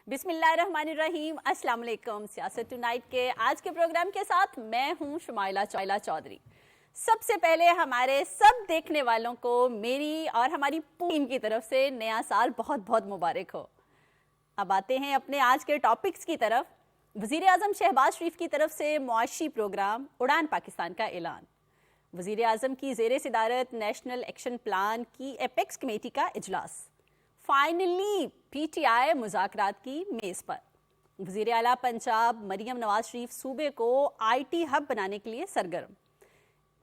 بسم اللہ الرحمن الرحیم. السلام علیکم. سیاست ٹونائٹ کے آج کے پروگرام کے ساتھ میں ہوں شمائلہ چودھری. سب سے پہلے ہمارے سب دیکھنے والوں کو میری اور ہماری پوری ٹیم کی طرف سے نیا سال بہت بہت مبارک ہو. اب آتے ہیں اپنے آج کے ٹاپکس کی طرف. وزیر اعظم شہباز شریف کی طرف سے معاشی پروگرام اڑان پاکستان کا اعلان. وزیر اعظم کی زیر صدارت نیشنل ایکشن پلان کی ایپیکس کمیٹی کا اجلاس. فائنلی پی ٹی آئی مذاکرات کی میز پر. وزیر اعلیٰ پنجاب مریم نواز شریف صوبے کو آئی ٹی ہب بنانے کے لیے سرگرم.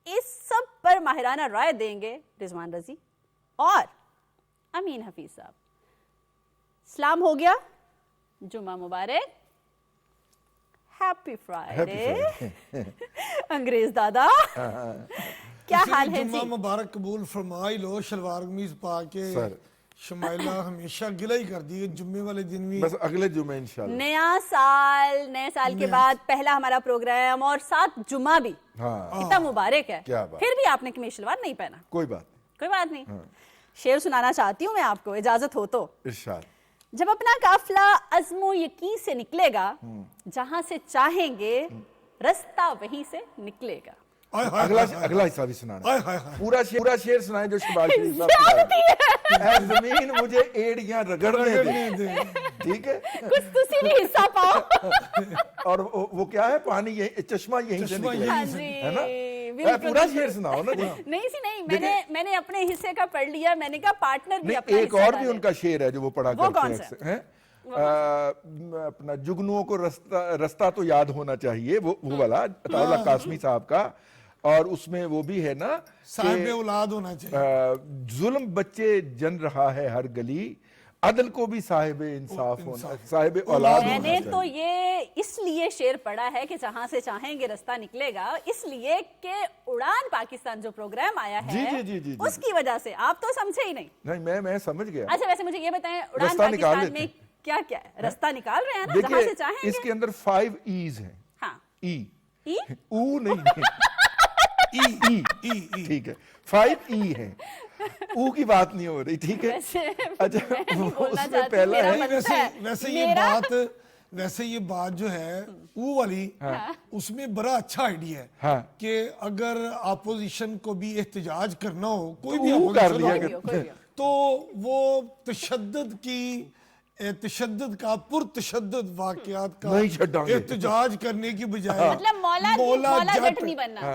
اس سب پر ماہرانہ رائے دیں گے رضوان رضی اور امین حفیظ صاحب. سلام ہو گیا, جمعہ مبارک, ہیپی فرائیڈے. انگریز دادا کیا حال ہے؟ جمعہ مبارک قبول فرمائی لو. شلوار قمیض پا کے شمائلہ ہمیشہ گلہ ہی کر دی جمعے والے دن بھی, بس اگلے جمعے انشاءاللہ. نئے سال کے بعد پہلا ہمارا پروگرام اور ساتھ جمعہ بھی کتنا مبارک ہے. پھر بھی آپ نے قمیض شلوار نہیں پہنا. کوئی بات نہیں. شعر سنانا چاہتی ہوں میں آپ کو, اجازت ہو تو. ارشاد. جب اپنا قافلہ عزم و یقین سے نکلے گا, جہاں سے چاہیں گے رستہ وہیں سے نکلے گا. اگلا حصہ بھی سنانا, پورا شعر سنائیں جو شہباز شریف صاحب. اے زمین مجھے ایڑیاں رگڑنے دے, ٹھیک ہے, کچھ تسی بھی حصہ پاؤ. اور وہ کیا ہے, پانی چشمہ یہیں سے نکلے, ہے نا. پورا شعر سناؤ نا. نہیں, میں نے اپنے حصے کا پڑھ لیا. میں نے کہا پارٹنر بھی اپنا ایک اور بھی ان کا شعر ہے جو وہ پڑھا کرتے ہیں, اپنا جگنوؤں کو رستہ تو یاد ہونا چاہیے, وہ والا عطا اللہ قاسمی صاحب کا. اور اس میں وہ بھی ہے نا, صاحب اولاد ہونا چاہیے. ظلم بچے جن رہا ہے ہر گلی, عدل کو بھی صاحب انصاف ہونا, صاحب اولاد ہونا چاہیے. میں نے تو یہ اس لیے شعر پڑھا ہے کہ جہاں سے چاہیں گے رستہ نکلے گا, اس لیے کہ اڑان پاکستان جو پروگرام آیا ہے اس کی وجہ سے. آپ تو سمجھے ہی نہیں. نہیں, میں سمجھ گیا. اچھا ویسے مجھے یہ بتائیں, اڑان پاکستان میں کیا کیا ہے؟ رستہ نکال رہے ہیں نا جہاں سے چاہیں گے. اس کے اندر 5 ایز ہیں. ہاں, او نہیں, ٹھیک ہے, 5 ای ہے, او کی بات نہیں ہو رہی, ٹھیک ہے. اچھا, اس میں پہلا ہے, ویسے یہ بات جو ہے او والی, اس میں بڑا اچھا آئیڈیا ہے کہ اگر اپوزیشن کو بھی احتجاج کرنا ہو, کوئی بھی اپوزیشن ہو, تو وہ تشدد کا پرتشدد واقعات کا احتجاج کرنے کی بجائے,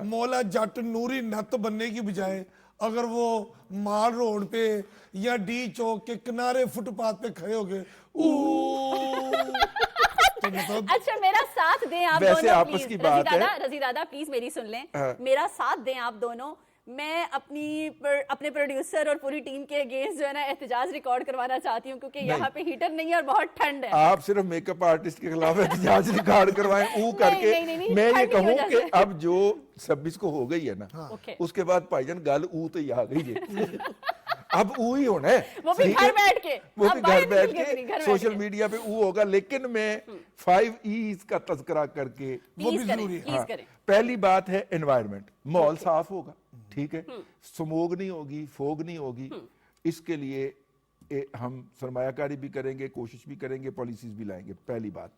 مولا جٹ نوری نت بننے کی بجائے, اگر وہ مال روڈ پہ یا ڈی چوک کے کنارے فٹ پاتھ پہ کھڑے ہو گئے. اچھا میرا ساتھ دیں آپ دونوں, رضی دادا پلیز میری سن لیں, میرا ساتھ دیں آپ دونوں. میں اپنے پروڈیوسر اور پوری ٹیم کے اگینسٹ جو ہے نا احتجاج ریکارڈ کروانا چاہتی ہوں, کیونکہ یہاں پہ ہیٹر نہیں ہے اور بہت ٹھنڈ ہے. آپ صرف میک اپ آرٹسٹ کے خلاف احتجاج ریکارڈ کروائیں او کر کے. میں یہ کہوں کہ اب جو 26 کو ہو گئی ہے نا, اس کے بعد بھائی جان گل او تو ہی آ گئی ہے. اب او ہی ہونا ہے, وہ بھی گھر بیٹھ کے سوشل میڈیا پہ او ہوگا. لیکن میں 5 ایز کا تذکرہ کر کے, وہ بھی ضروری ہے. پہلی بات ہے انوائرمنٹ, ماحول صاف ہوگا, ٹھیک ہے, سموگ نہیں ہوگی, فوگ نہیں ہوگی. اس کے لیے ہم سرمایہ کاری بھی کریں گے, کوشش بھی کریں گے, پالیسیز بھی لائیں گے. پہلی بات.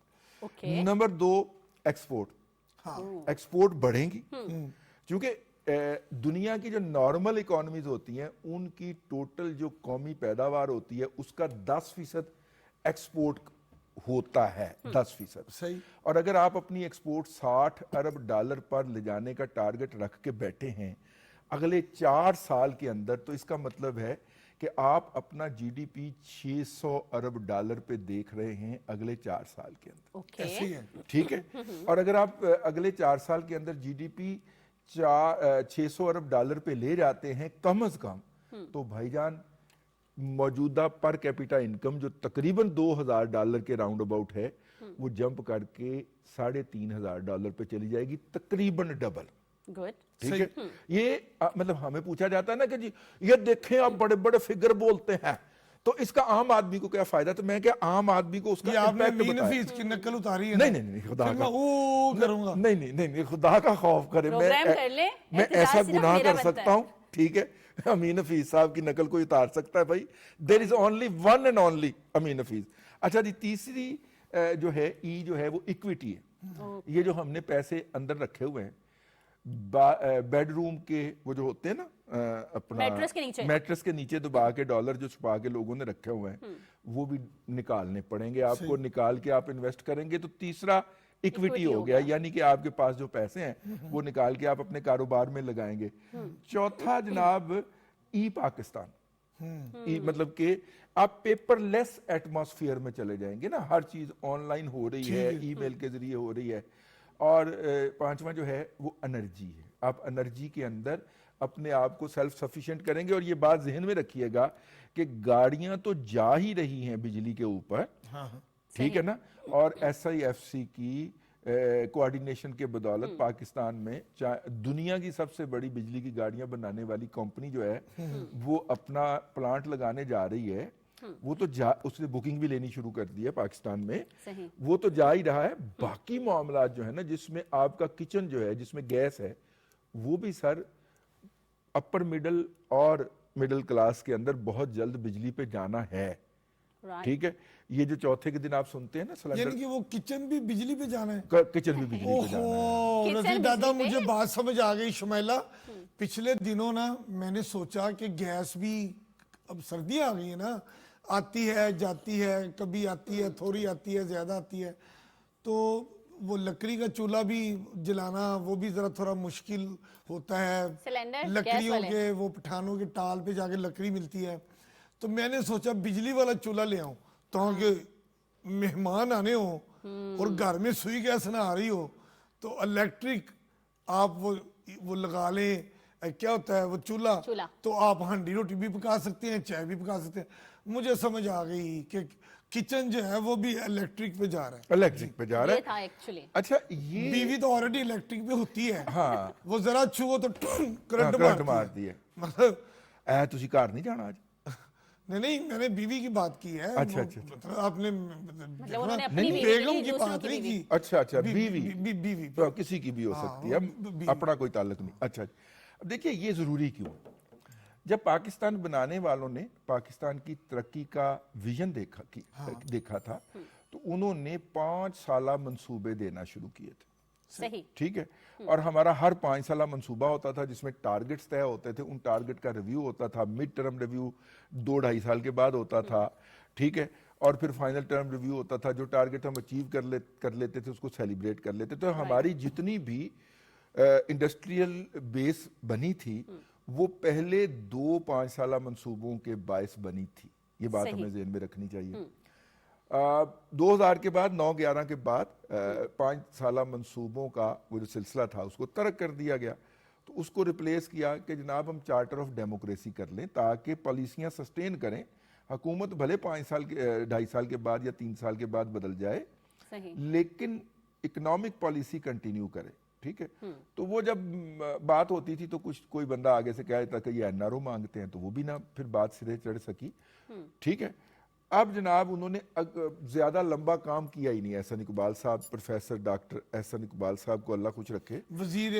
نمبر 2, ایکسپورٹ بڑھیں گی, کیونکہ دنیا کی جو نارمل اکانومیز ہوتی ہیں ان کی ٹوٹل جو قومی پیداوار ہوتی ہے اس کا 10% ایکسپورٹ ہوتا ہے, 10%. صحیح. اور اگر آپ اپنی ایکسپورٹ $60 ارب پر لے جانے کا ٹارگٹ رکھ کے بیٹھے ہیں اگلے 4 سال کے اندر, تو اس کا مطلب ہے کہ آپ اپنا جی ڈی پی $600 ارب پہ دیکھ رہے ہیں اگلے 4 سال کے اندر. ٹھیک ہے. اور اگر آپ اگلے 4 سال کے اندر جی ڈی پی $600 ارب پہ لے جاتے ہیں کم از کم, تو بھائی جان موجودہ پر کیپیٹا انکم جو تقریباً $2,000 کے راؤنڈ اباؤٹ ہے, وہ جمپ کر کے $3,500 پہ چلی جائے گی, تقریباً ڈبل. ٹھیک ہے. یہ مطلب ہمیں پوچھا جاتا ہے نا کہ جی یہ دیکھیں آپ بڑے بڑے فگر بولتے ہیں, تو اس کا عام آدمی کو کیا فائدہ. تو میں کیا عام آدمی کو اس کا امپیکٹ بتایا. کی نقل اتاری ہے. نہیں خدا کا نہیں خدا کا خوف کرے, میں ایسا گناہ کر سکتا ہوں, ٹھیک ہے. امین حفیظ صاحب کی نقل کوئی اتار سکتا ہے بھائی. There is only one and only Amin Hafeez. اچھا جی، تیسری جو ہے ای جو ہے وہ اکویٹی ہے. یہ جو ہم نے پیسے اندر رکھے ہوئے ہیں بیڈ روم کے، وہ جو ہوتے ہیں نا اپنا میٹرس کے نیچے دبا کے ڈالر جو چھپا کے لوگوں نے رکھے ہوئے ہیں، وہ بھی نکالنے پڑیں گے آپ کو. نکال کے آپ انویسٹ کریں گے تو تیسرا ایکویٹی ہو گیا، یعنی کہ آپ کے پاس جو پیسے ہیں وہ نکال کے آپ اپنے کاروبار میں لگائیں گے. چوتھا جناب ای پاکستان، مطلب کہ آپ پیپر لیس ایٹماسفیئر میں چلے جائیں گے نا، ہر چیز آن لائن ہو رہی ہے، ای میل کے ذریعے ہو رہی ہے. اور پانچواں جو ہے وہ انرجی ہے. آپ انرجی کے اندر اپنے آپ کو سیلف سفیشینٹ کریں گے. اور یہ بات ذہن میں رکھیے گا کہ گاڑیاں تو جا ہی رہی ہیں بجلی کے اوپر، ٹھیک ہے نا. اور ایس آئی ایف سی کی کوآرڈینیشن کے بدولت پاکستان میں دنیا کی سب سے بڑی بجلی کی گاڑیاں بنانے والی کمپنی جو ہے وہ اپنا پلانٹ لگانے جا رہی ہے. وہ تو اس نے بکنگ بھی لینی شروع کر دی ہے پاکستان میں، وہ تو جا ہی رہا ہے. باقی معاملات جو ہے نا، جس میں آپ کا کچن جو ہے، جس میں گیس ہے، وہ بھی سر اپر مڈل اور مڈل کلاس کے اندر بہت جلد بجلی پہ جانا ہے. ٹھیک ہے، یہ جو چوتھے کے دن آپ سنتے ہیں نا سلنڈر، یعنی کہ وہ کچن بھی بجلی پہ جانا ہے. کچن بھی بجلی پہ جانا ہے. رفیع دادا مجھے بات سمجھ آ گئی شمائلہ. پچھلے دنوں نا میں نے سوچا کہ گیس بھی، اب سردیاں آ گئی ہیں نا، آتی ہے جاتی ہے، کبھی آتی ہے تھوڑی آتی ہے زیادہ آتی ہے، تو وہ لکڑی کا چولہا بھی جلانا وہ بھی ذرا تھوڑا مشکل ہوتا ہے. لکڑیوں کے وہ پٹھانوں کے ٹال پہ جا کے لکڑی ملتی ہے. تو میں نے سوچا بجلی والا چولہا لے آؤں تاکہ مہمان آنے ہوں اور گھر میں سوئی گیس نہ آ رہی ہو تو الیکٹرک آپ وہ لگا لیں. کیا ہوتا ہے وہ چولہا، تو آپ ہانڈی روٹی بھی پکا سکتے ہیں، چائے بھی پکا سکتے ہیں. مجھے سمجھ آ گئی کہ کچن جو ہے وہ بھی الیکٹرک پہ جا رہا ہے. الیکٹرک پہ جا رہا ہے. اچھا، یہ بیوی تو آلریڈی الیکٹرک پہ ہوتی ہے، ہاں، وہ ذرا چھو تو کرنٹ مارتی ہے. مطلب تسی گھر نہیں جانا آج؟ نہیں، میں نے بیوی کی بات کی ہے. اچھا، آپ نے بیگم کی بات نہیں کی. اچھا، بیوی کسی کی بھی ہو سکتی ہے، اپنا کوئی تعلق نہیں. اچھا، اب دیکھیے یہ ضروری کیوں ہے. جب پاکستان بنانے والوں نے پاکستان کی ترقی کا ویژن دیکھا تھا تو انہوں نے 5 سالہ منصوبے دینا شروع کیے تھے. صحیح، ٹھیک ہے. اور ہمارا ہر 5 سالہ منصوبہ ہوتا تھا جس میں ٹارگٹس طے ہوتے تھے. ان ٹارگٹ کا ریویو ہوتا تھا. مڈ ٹرم ریویو 2-2.5 سال کے بعد ہوتا تھا. ٹھیک ہے. اور پھر فائنل ٹرم ریویو ہوتا تھا. جو ٹارگٹ ہم اچیو کر لیتے تھے اس کو سیلیبریٹ کر لیتے. تو ہماری جتنی بھی انڈسٹریل بیس بنی تھی وہ پہلے 2 5 سالہ منصوبوں کے باعث بنی تھی. یہ بات ہمیں ذہن میں رکھنی چاہیے. 2000 کے بعد 9-11 کے بعد 5 سالہ منصوبوں کا وہ جو سلسلہ تھا اس کو ترک کر دیا گیا. تو اس کو ریپلیس کیا کہ جناب ہم چارٹر آف ڈیموکریسی کر لیں تاکہ پالیسیاں سسٹین کریں. حکومت بھلے 5 سال 2.5 سال کے بعد یا 3 سال کے بعد بدل جائے لیکن اکنامک پالیسی کنٹینیو کرے. ٹھیک ہے. تو وہ جب بات ہوتی تھی تو کوئی بندہ آگے سے کہتا کہ یہ این آر او مانگتے ہیں تو وہ بھی نہ پھر بات سرے چڑھ سکی. ٹھیک ہے. اب جناب انہوں نے زیادہ لمبا کام کیا ہی نہیں. احسن اقبال صاحب، پروفیسر ڈاکٹر احسن اقبال صاحب کو اللہ خوش رکھے، وزیر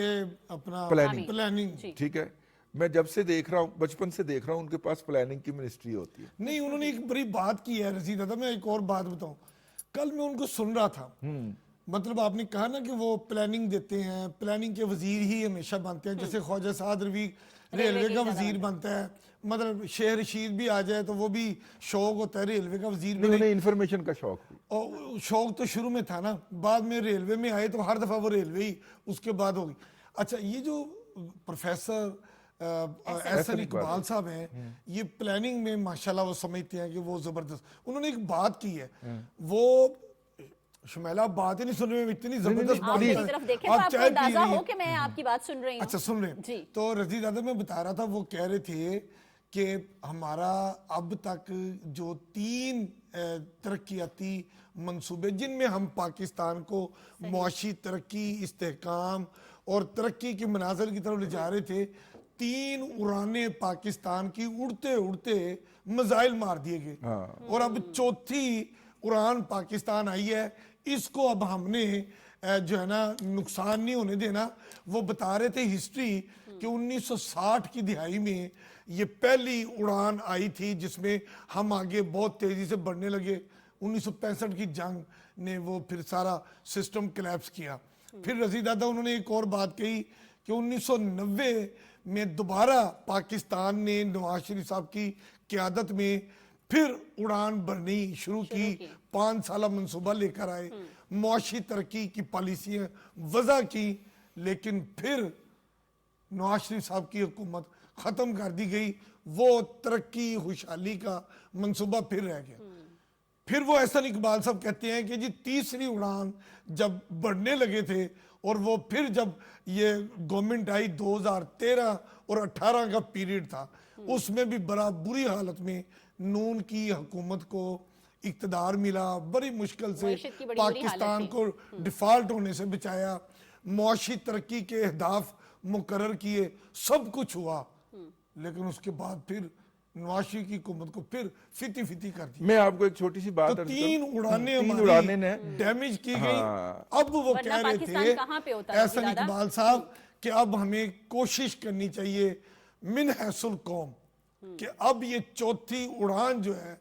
اپنا پلاننگ. ٹھیک ہے. میں جب سے دیکھ رہا ہوں، بچپن سے دیکھ رہا ہوں ان کے پاس پلاننگ کی منسٹری ہوتی ہے. نہیں، انہوں نے ایک بڑی بات کی ہے رشید دادا. میں ایک اور بات بتاؤں، کل میں ان کو سن رہا تھا. مطلب آپ نے کہا نا کہ وہ پلاننگ دیتے ہیں، پلاننگ کے وزیر ہی ہمیشہ بنتے ہیں. جیسے خواجہ سعد روی ریلوے کا وزیر بنتا ہے. مطلب شیخ رشید بھی آ جائے تو وہ بھی شوق ہوتا ہے ریلوے کا وزیر بنے. انفارمیشن کا شوق بھی، اور شوق تو شروع میں تھا نا، بعد میں ریلوے میں آئے تو ہر دفعہ وہ ریلوے ہی اس کے بعد ہوگی. اچھا، یہ جو پروفیسر احسن اقبال صاحب ہیں، یہ پلاننگ میں ماشاءاللہ وہ سمجھتے ہیں کہ وہ زبردست. انہوں نے ایک بات کی ہے، وہ شمیلہ بات ہی نہیں سن رہے، اتنی زبردست بات ہے. طرف دیکھیں تو آپ کو اندازہ ہو کہ میں آپ کی بات سن رہی ہوں. اچھا، سن رہے ہیں. تو رشید دادا میں بتا رہا تھا، وہ کہہ رہے تھے کہ ہمارا اب تک جو 3 ترقیاتی منصوبے جن میں ہم پاکستان کو معاشی ترقی، استحکام اور ترقی کے مناظر کی طرف لے جا رہے تھے، 3 اڑانیں پاکستان کی اڑتے اڑتے میزائل مار دیے گئے. اور اب 4تھی اڑان پاکستان آئی ہے. اس کو اب ہم نے جو ہے نا نقصان نہیں ہونے دینا. وہ بتا رہے تھے ہسٹری کہ 1960 کی دہائی میں یہ پہلی اڑان آئی تھی جس میں ہم آگے بہت تیزی سے بڑھنے لگے. 1965 کی جنگ نے وہ پھر سارا سسٹم کلیپس کیا. پھر رضی دادا انہوں نے ایک اور بات کہی کہ 1990 میں دوبارہ پاکستان نے نواز شریف صاحب کی قیادت میں پھر اڑان بھرنی شروع کی, 5 سالہ منصوبہ لے کر آئے, معاشی ترقی کی پالیسیاں وضع کی, لیکن پھر نواز شریف صاحب کی حکومت ختم کر دی گئی. وہ ترقی خوشحالی کا منصوبہ پھر رہ گیا. پھر وہ احسن اقبال صاحب کہتے ہیں کہ جی تیسری اڑان جب بڑھنے لگے تھے, اور وہ پھر جب یہ گورنمنٹ آئی 2013 اور 18 کا پیریڈ تھا, اس میں بھی بڑا بری حالت میں نون کی حکومت کو اقتدار ملا, بڑی مشکل سے پاکستان کو ڈیفالٹ ہونے سے بچایا, معاشی ترقی کے اہداف مقرر کیے, سب کچھ ہوا, لیکن اس کے بعد پھر نواز شریف کی حکومت کو پھر فتی فتی کر دی. میں آپ کو ایک چھوٹی سی بات تو 3 اڑانیں ہماری ڈیمیج کی گئی. اب وہ کہہ رہے تھے احسن اقبال صاحب کہ اب ہمیں کوشش کرنی چاہیے من حیث القوم کہ اب یہ چوتھی اڑان جو ہے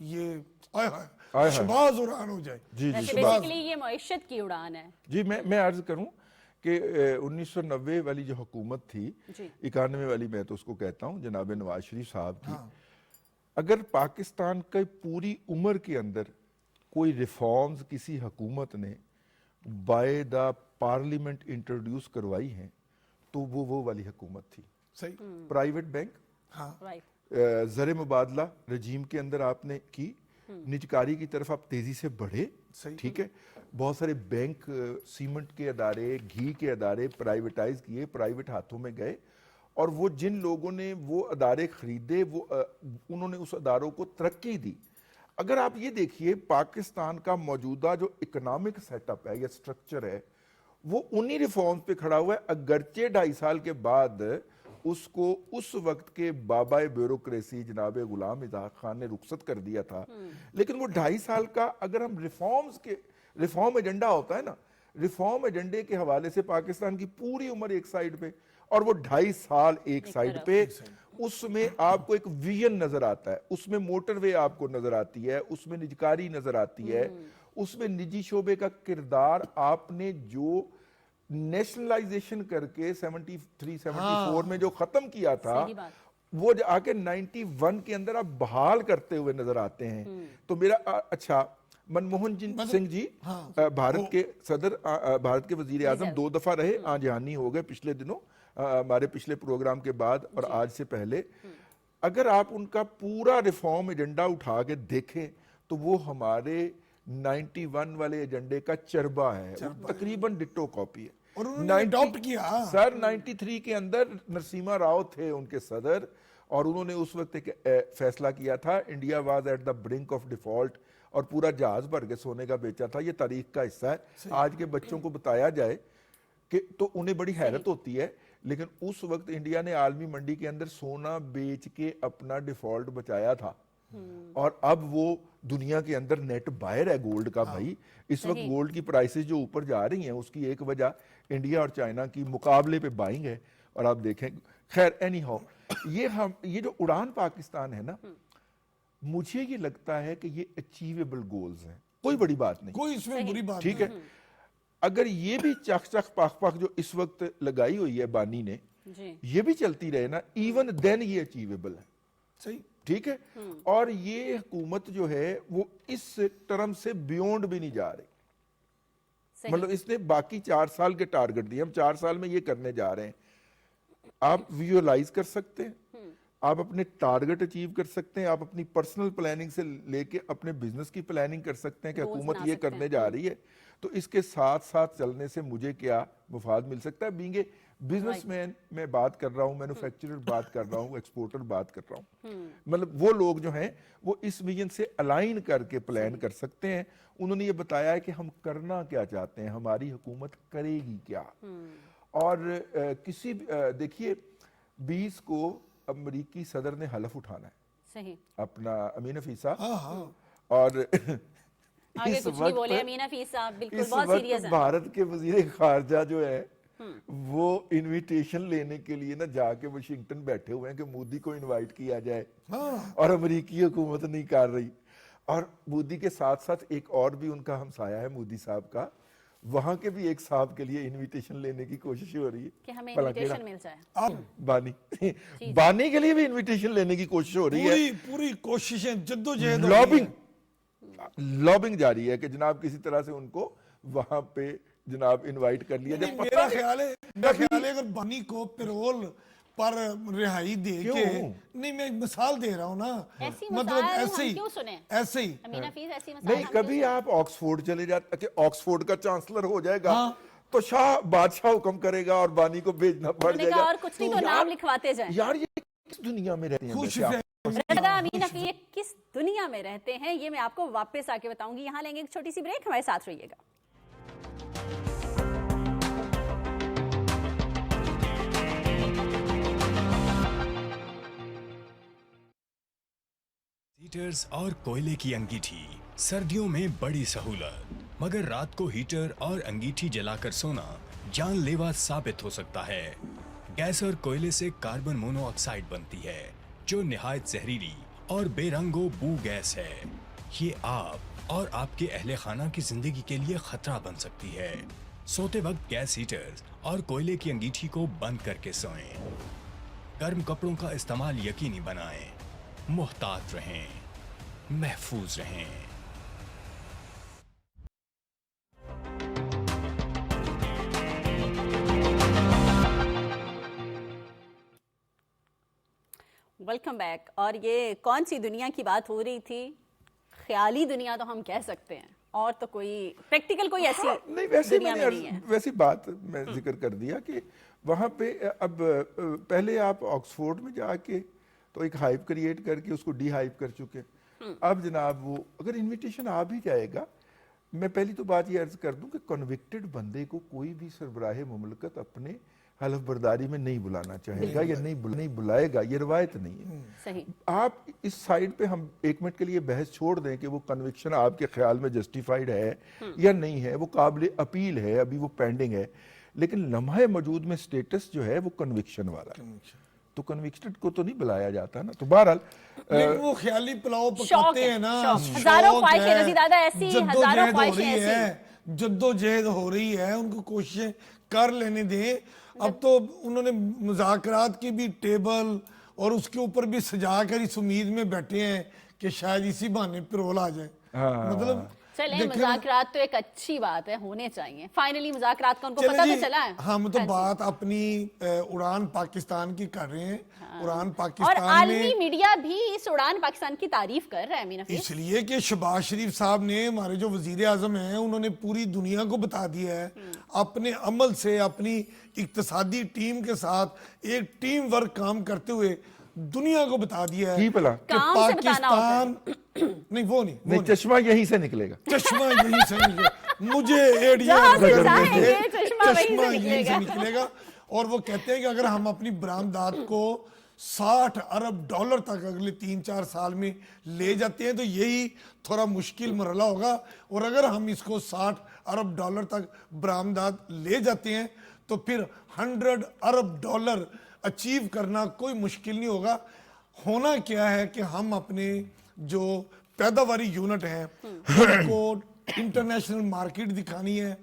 یہ شباز اڑان ہو جائے. جی بیسیکلی یہ معیشت کی اڑان ہے. جی میں عرض کروں کہ 1990 والی جو حکومت تھی, 91 والی میں تو اس کو کہتا ہوں جناب نواز شریف صاحب کی, اگر پاکستان کے پوری عمر کے اندر کوئی ریفارمز کسی حکومت نے بائی دا پارلیمنٹ انٹروڈیوس کروائی ہیں تو وہ والی حکومت تھی. صحیح. پرائیویٹ بینک, زر مبادلہ رجیم کے اندر آپ نے کی, نجکاری کی طرف آپ تیزی سے بڑھے, ٹھیک ہے, بہت سارے بینک, سیمنٹ کے ادارے, گھی کے ادارے پرائیویٹائز کیے, پرائیویٹ ہاتھوں میں گئے, اور وہ جن لوگوں نے وہ ادارے خریدے انہوں نے اس اداروں کو ترقی دی. اگر آپ یہ دیکھیے پاکستان کا موجودہ جو اکنامک سیٹ اپ ہے یا سٹرکچر ہے وہ انہی ریفارمز پہ کھڑا ہوا ہے, اگرچہ 2.5 سال کے بعد اس کو اس وقت کے بابا بیوروکریسی جناب غلام اسحاق خان نے رخصت کر دیا تھا, لیکن وہ 2.5 سال کا اگر ہم ریفارم ایجنڈا ہوتا ہے نا, ریفارم ایجنڈے کے حوالے سے پاکستان کی پوری عمر ایک سائیڈ پہ اور وہ 2.5 سال ایک سائیڈ پہ, اس میں آپ کو ایک ویژن نظر آتا ہے, اس میں موٹر وے آپ کو نظر آتی ہے, اس میں نجکاری نظر آتی ہے, اس میں نجی شعبے کا کردار آپ نے جو نیشنلائزیشن کر کے 73-74 میں جو ختم کیا تھا وہ آ کے 91 کے اندر آپ بحال کرتے ہوئے نظر آتے ہیں. تو میرا اچھا منموہن سنگھ جی بھارت کے صدر, بھارت کے وزیر اعظم 2 دفعہ رہے, جہانی ہو گئے پچھلے دنوں ہمارے پچھلے پروگرام کے بعد اور آج سے پہلے. اگر آپ ان کا پورا ریفارم ایجنڈا اٹھا کے دیکھیں تو وہ ہمارے 91 والے ایجنڈے کا چربا ہے, تقریباً ڈٹو کاپی ہے. اور انہوں نے اڈاپٹ کیا سر 93 کے اندر نرسیما راؤ تھے ان کے صدر, اور انہوں نے اس وقت ایک فیصلہ کیا تھا, India was at the brink of default, اور پورا جہاز بھر کے سونے کا بیچا تھا. یہ تاریخ کا حصہ ہے. آج کے بچوں کو بتایا جائے کہ تو انہیں بڑی حیرت ہوتی ہے, لیکن اس وقت انڈیا نے عالمی منڈی کے اندر سونا بیچ کے اپنا ڈیفالٹ بچایا تھا, اور اب وہ دنیا کے اندر نیٹ بائر ہے گولڈ کا. بھائی اس وقت گولڈ کی پرائسز جو اوپر جا رہی ہیں اس کی ایک وجہ انڈیا اور چائنا کی مقابلے پہ بائنگ ہے, اور آپ دیکھیں. خیر اینی ہاؤ, یہ جو اڑان پاکستان ہے نا, مجھے یہ لگتا ہے کہ یہ اچیویبل گولز ہیں, کوئی بڑی بات نہیں, کوئی اس میں بری بات ٹھیک ہے. اگر یہ بھی چک چک پاک پاک جو اس وقت لگائی ہوئی ہے بانی نے, یہ بھی چلتی رہے نا, ایون دین یہ اچیویبل ہے. صحیح, ٹھیک ہے. اور یہ حکومت جو ہے وہ اس ٹرم سے بیونڈ بھی نہیں جا رہی, مطلب اس نے باقی 4 سال کے ٹارگٹ دیے, ہم 4 سال میں یہ کرنے جا رہے ہیں. آپ ویژوائز کر سکتے ہیں, آپ اپنے ٹارگٹ اچیو کر سکتے ہیں, آپ اپنی پرسنل پلاننگ سے لے کے اپنے بزنس کی پلاننگ کر سکتے ہیں کہ حکومت یہ کرنے جا رہی ہے, تو اس کے ساتھ ساتھ چلنے سے مجھے کیا مفاد مل سکتا ہے. بینگ اے بزنس مین میں بات کر رہا ہوں, مینوفیکچرر بات کر رہا ہوں, ایکسپورٹر بات کر رہا ہوں, مطلب وہ لوگ جو ہیں وہ اس ویژن سے الائن کر کے پلان کر سکتے ہیں. انہوں نے یہ بتایا ہے کہ ہم کرنا کیا چاہتے ہیں, ہماری حکومت کرے گی کیا. اور کسی دیکھیے 20 کو امریکی صدر نے حلف اٹھانا ہے, صحیح, اپنا امین حفیظ صاحب, اور اس وقت بھارت کے وزیر خارجہ جو ہے وہ انویٹیشن لینے کے لیے نا جا کے واشنگٹن بیٹھے ہوئے ہیں کہ مودی کو انوائٹ کیا جائے, اور امریکی حکومت نہیں کر رہی. اور مودی کے ساتھ ساتھ ایک اور بھی ان کا ہمسایہ ہے مودی صاحب کا, وہاں کے بھی ایک صاحب کے لیے انویٹیشن لینے کی کوشش ہو رہی ہے کہ ہمیں انویٹیشن مل جائے. بانی کے لیے بھی انویٹیشن لینے کی کوشش ہو رہی ہے. پوری کوششیں جدوجہد لابنگ جاری ہے کہ جناب کسی طرح سے ان کو وہاں پہ جناب انوائٹ کر لیا جائے. میرا خیال ہے اگر بانی کو پیرول پر رہائی دے کے, نہیں میں مثال دے رہا ہوں نا, مطلب ایسے ہی نہیں, کبھی آپ آکسفورڈ چلے جاتے کہ آکسفورڈ کا چانسلر ہو جائے گا تو شاہ بادشاہ حکم کرے گا اور بانی کو بھیجنا پڑ جائے گا, اور کچھ نہیں تو نام لکھواتے جائیں. یار یہ کس دنیا میں رہتے ہیں, امین حفیظ کس دنیا میں رہتے ہیں, یہ میں آپ کو واپس آ کے بتاؤں گی. یہاں لیں گے ایک چھوٹی سی بریک, ہمارے ساتھ رہیے گا. ہیٹرز اور کوئلے کی انگیٹھی سردیوں میں بڑی سہولت, مگر رات کو ہیٹر اور انگیٹھی جلا کر سونا جان لیوا ثابت ہو سکتا ہے. گیس اور کوئلے سے کاربن مونو آکسائڈ بنتی ہے جو نہایت زہریلی اور بے رنگ و بو گیس ہے. یہ آپ اور آپ کے اہل خانہ کی زندگی کے لیے خطرہ بن سکتی ہے. سوتے وقت گیس ہیٹرز اور کوئلے کی انگیٹھی کو بند کر کے سوئیں. گرم کپڑوں کا استعمال یقینی بنائیں. محتاط رہیں, محفوظ رہیں. Welcome back. اور یہ کون سی دنیا کی بات ہو رہی تھی؟ خیالی دنیا تو ہم کہہ سکتے ہیں, اور تو کوئی پریکٹیکل کوئی ایسی دنیا میں نہیں ہے. ویسی بات میں ذکر کر دیا کہ وہاں پہ اب پہلے آپ آکسفورڈ میں جا کے تو ایک ہائپ کریٹ کر کے اس کو ڈی ہائپ کر چکے. اب جناب وہ اگر انویٹیشن آ بھی جائے گا, میں پہلی تو بات یہ عرض کر دوں کہ کنوکٹڈ بندے کو کوئی بھی سربراہ مملکت اپنے حلف برداری میں نہیں بلانا چاہے گا یا نہیں بلائے گا, یہ روایت نہیں ہے. صحیح. آپ اس سائیڈ پہ ہم ایک منٹ کے لیے بحث چھوڑ دیں کہ وہ کنوکشن آپ کے خیال میں جسٹیفائیڈ ہے یا نہیں ہے, وہ قابل اپیل ہے, ابھی وہ پینڈنگ ہے, لیکن لمحہ موجود میں سٹیٹس جو ہے وہ کنوکشن والا ہے. تو کنوکٹڈ کو تو نہیں بلایا جاتا نا. تو بہرحال وہ خیالی پلاؤ پکاتے ہیں نا, ہزاروں خواہشیں رضیدادہ ایسی, ہزاروں خواہشیں ایسی, جدوجہد ہو رہی ہے, ان کو کوششیں کر لینے دیں. اب تو انہوں نے مذاکرات کی بھی ٹیبل اور اس کے اوپر بھی سجا کر اس امید میں بیٹھے ہیں کہ شاید اسی بہانے پرول آ جائے. مطلب چلیں مذاکرات تو ایک اچھی بات ہے, ہونے چاہیے. فائنلی مذاکرات کا ان کو پتہ تو چلا ہے. ہم تو بات اپنی اڑان پاکستان کی کر رہے ہیں. اڑان اور پاکستان عالمی میڈیا بھی اس اڑان پاکستان کی تعریف کر رہا ہے امین حفیظ, اس لیے کہ شہباز شریف صاحب نے, ہمارے جو وزیر اعظم ہیں, انہوں نے پوری دنیا کو بتا دیا ہے اپنے عمل سے, اپنی اقتصادی ٹیم کے ساتھ ایک ٹیم ورک کام کرتے ہوئے دنیا کو بتا دیا ہے کہ پاکستان نہیں, وہ نہیں, چشمہ یہیں سے نکلے گا, چشمہ یہیں سے نکلے گا, مجھے ایڈیا چشمہ یہیں سے نکلے گا. اور وہ کہتے ہیں کہ اگر ہم اپنی برآمدات کو 60 ارب ڈالر تک اگلے 3-4 سال میں لے جاتے ہیں تو یہی تھوڑا مشکل مرحلہ ہوگا, اور اگر ہم اس کو 60 ارب ڈالر تک برآمدات لے جاتے ہیں تو پھر 100 ارب ڈالر اچیو کرنا کوئی مشکل نہیں ہوگا. ہونا کیا ہے کہ ہم اپنے جو پیداواری یونٹ ہیں ان کو انٹرنیشنل مارکیٹ دکھانی ہے,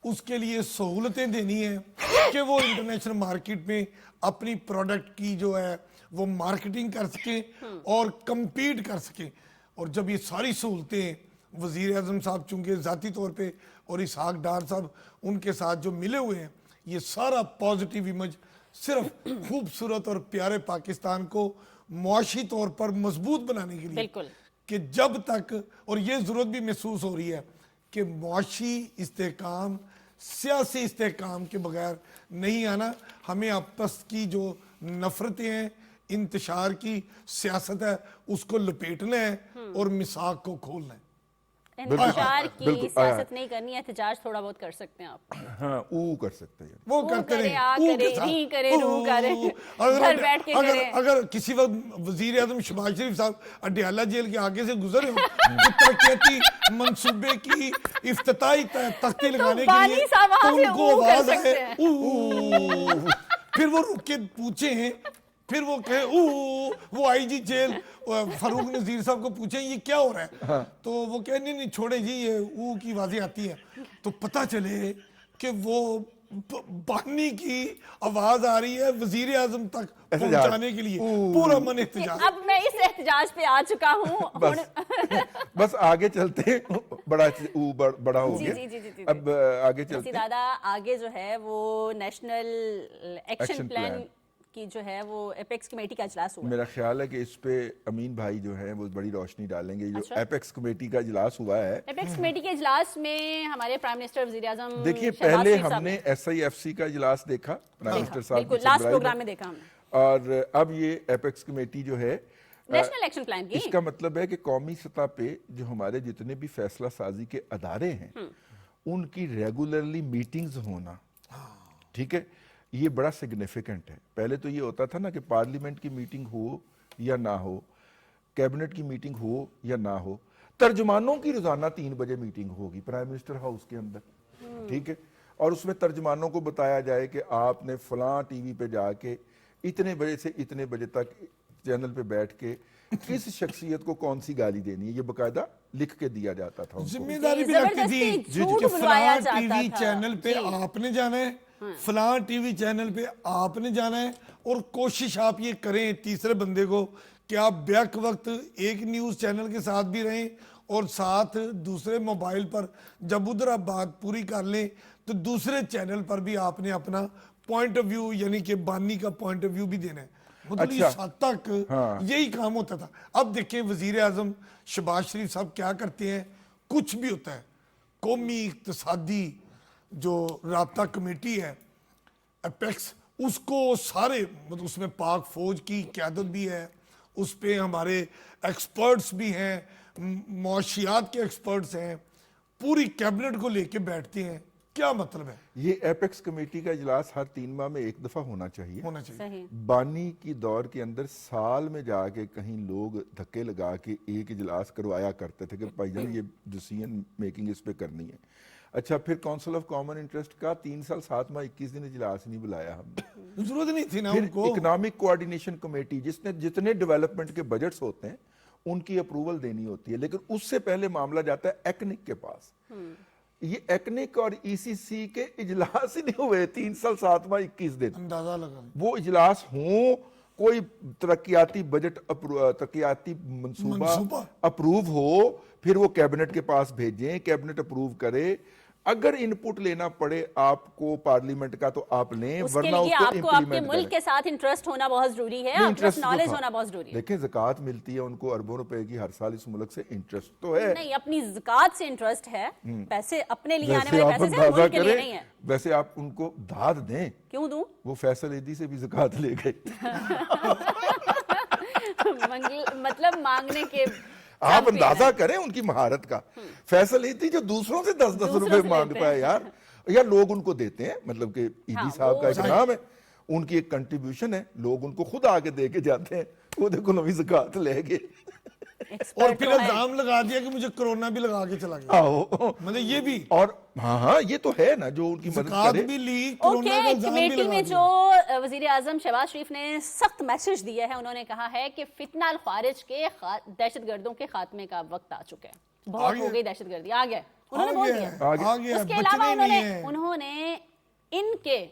اس کے لیے سہولتیں دینی ہیں کہ وہ انٹرنیشنل مارکیٹ میں اپنی پروڈکٹ کی جو ہے وہ مارکیٹنگ کر سکیں اور کمپیٹ کر سکیں. اور جب یہ ساری سہولتیں وزیر اعظم صاحب چونکہ ذاتی طور پہ اور اسحاق ڈار صاحب ان کے ساتھ جو ملے ہوئے ہیں, یہ سارا پازیٹیو امیج صرف خوبصورت اور پیارے پاکستان کو معاشی طور پر مضبوط بنانے کے لیے, کہ جب تک, اور یہ ضرورت بھی محسوس ہو رہی ہے کہ معاشی استحکام سیاسی استحکام کے بغیر نہیں آنا, ہمیں آپس کی جو نفرتیں ہیں, انتشار کی سیاست ہے, اس کو لپیٹنا ہے اور میثاق کو کھولنا ہے. انتشار کی سیاست نہیں کرنی ہے, احتجاج تھوڑا بہت کر سکتے ہیں آپ. ہاں او کر سکتے ہیں, وہ کرتے رہے, اگر کسی وقت وزیر اعظم شہباز شریف صاحب اڈیالہ جیل کے آگے سے گزرے ہوں ترقیاتی منصوبے کی افتتاحی تختی لگانے کے لیے تو ان کو آواز آئے, پھر وہ رک کے پوچھیں پھر وہ کہے وہ آئی جی جیل فاروق نذیر صاحب کو پوچھیں یہ کیا ہو رہا ہے تو وہ کہے نہیں چھوڑے جی یہ کی آوازیں آتی ہیں تو پتہ چلے کہ وہ بانی کی آواز آ رہی ہے وزیر اعظم تک پہنچانے کے لیے پورا من احتجاج. اب میں اس احتجاج پہ آ چکا ہوں. بس آگے چلتے ہیں, بڑا ہو گیا. اب آگے چلتے ہیں دادا. آگے جو ہے وہ نیشنل ایکشن پلان کی جو ہے وہ ایپیکس کمیٹی کا اجلاس ہوا. میرا خیال ہے کہ اس پہ امین بھائی جو ہیں وہ بڑی روشنی ڈالیں گے. جو ایپیکس کمیٹی کا اجلاس ہوا ہے, ایپیکس کمیٹی کے اجلاس میں ہمارے پرائم منسٹر وزیر اعظم دیکھیے پہلے ہم نے ایس آئی ایف سی کا اجلاس دیکھا, پرائم منسٹر صاحب بالکل لاسٹ پروگرام میں دیکھا ہم نے, اور اب یہ ایپیکس کمیٹی جو ہے نیشنل ایکشن پلان کی. اس کا مطلب ہے کہ قومی سطح پہ جو ہمارے جتنے بھی فیصلہ سازی کے ادارے ہیں ان کی ریگولرلی میٹنگز ہونا, ٹھیک ہے, یہ بڑا سگنیفیکنٹ ہے. پہلے تو یہ ہوتا تھا نا کہ پارلیمنٹ کی میٹنگ ہو یا نہ ہو, کیبنٹ کی میٹنگ ہو یا نہ ہو, ترجمانوں کی روزانہ 3 بجے میٹنگ ہوگی پرائم منسٹر ہاؤس کے اندر, ٹھیک ہے, اور اس میں ترجمانوں کو بتایا جائے کہ آپ نے فلاں ٹی وی پہ جا کے اتنے بجے سے اتنے بجے تک چینل پہ بیٹھ کے کس شخصیت کو کون سی گالی دینی ہے, یہ باقاعدہ لکھ کے دیا جاتا تھا. ذمہ داری بھی لگتی تھی کہ فلاں ٹی وی چینل پہ آپ نے جانا ہے, فلاں ٹی وی چینل پہ آپ نے جانا ہے, اور کوشش آپ یہ کریں تیسرے بندے کو کہ آپ بیک وقت ایک نیوز چینل کے ساتھ بھی رہیں اور ساتھ دوسرے موبائل پر جب ادھر آپ بات پوری کر لیں تو دوسرے چینل پر بھی آپ نے اپنا پوائنٹ آف ویو یعنی کہ بانی کا پوائنٹ آف ویو بھی دینا ہے. مطلب اس حد تک یہی کام ہوتا تھا. اب دیکھیں وزیر اعظم شہباز شریف صاحب کیا کرتے ہیں, کچھ بھی ہوتا ہے قومی اقتصادی جو رابطہ کمیٹی ہے ایپیکس, اس کو سارے مطلب اس میں پاک فوج کی قیادت بھی ہے, اس پہ ہمارے ایکسپرٹس بھی ہیں, معاشیات کے ایکسپرٹس ہیں, پوری کیبنٹ کو لے کے بیٹھتے ہیں. کیا مطلب ہے یہ ایپیکس کمیٹی کا اجلاس ہر 3 ماہ میں 1 دفعہ ہونا چاہیے. بانی کی دور کے اندر سال میں جا کے کہیں لوگ دھکے لگا کے ایک اجلاس کروایا کرتے تھے کہ بھائی جان یہ ڈیسیژن میکنگ اس پہ کرنی ہے. اچھا پھر کونسل آف کامن انٹرسٹ کا 3 سال 7 ماہ 21 دن اجلاس نہیں بلایا ہم نے, ضرورت نہیں تھی نا ان کو. اکنامک کوآرڈینیشن کمیٹی جس نے جتنے ڈیولپمنٹ کے بجٹس ہوتے ہیں ان کی اپروول دینی ہوتی ہے, لیکن اس سے پہلے معاملہ جاتا ہے ایکنک کے پاس. یہ ایکنک اور ای سی سی کے اجلاس ہی نہیں ہوئے 3 سال 7 ماہ 21 دن. اندازہ لگا وہ اجلاس ہوں, کوئی ترقیاتی بجٹ ترقیاتی منصوبہ اپروو ہو, پھر وہ کیبنٹ کے پاس بھیجیں, کیبنٹ اپروو کرے. اگر انپٹ لینا پڑے آپ کو پارلیمنٹ کا تو آپ لیں, ورنہ اس کو آپ کو آپ کے ملک کے ساتھ انٹرسٹ ہونا بہت ضروری ہے, انٹرسٹ نالج ہونا بہت ضروری ہے. دیکھیں زکوٰۃ ملتی ہے ان کو اربوں روپے کی ہر سال, اس ملک سے انٹرسٹ تو ہے نہیں, اپنی زکوٰۃ سے انٹرسٹ ہے, پیسے اپنے لیے آنے والے پیسے سے ملک کے لیے نہیں ہے. ویسے آپ ان کو داد دیں. کیوں دوں؟ وہ فیصل ایدی سے بھی زکوٰۃ لے گئے. مطلب مانگنے کے آپ اندازہ کریں ان کی مہارت کا. فیصل ایدی جو دوسروں سے 10-10 روپے مانگتا ہے یار, یا لوگ ان کو دیتے ہیں, مطلب کہ ایدی صاحب کا ایک نام ہے, ان کی ایک کنٹریبیوشن ہے, لوگ ان کو خود آگے دے کے جاتے ہیں, وہ دیکھو نوی زکوٰۃ لے گئے. اور پھر الزام لگا دیا کہ مجھے کرونا بھی لگا کے چلا گیا. مطلب یہ بھی, اور ہاں یہ تو ہے نا جو ان کی مدد کرے. بھی لی, کرونا کا الزام بھی کمیٹی میں لگا جو وزیر اعظم شہباز شریف نے سخت میسج دیا ہے, انہوں نے کہا ہے کہ فتنہ الخوارج کے دہشت گردوں کے خاتمے کا وقت آ چکا ہے. بہت ہو گئی دہشت گردی, آ گئے, انہوں نے بول دیا. اس کے علاوہ انہوں نے ان کے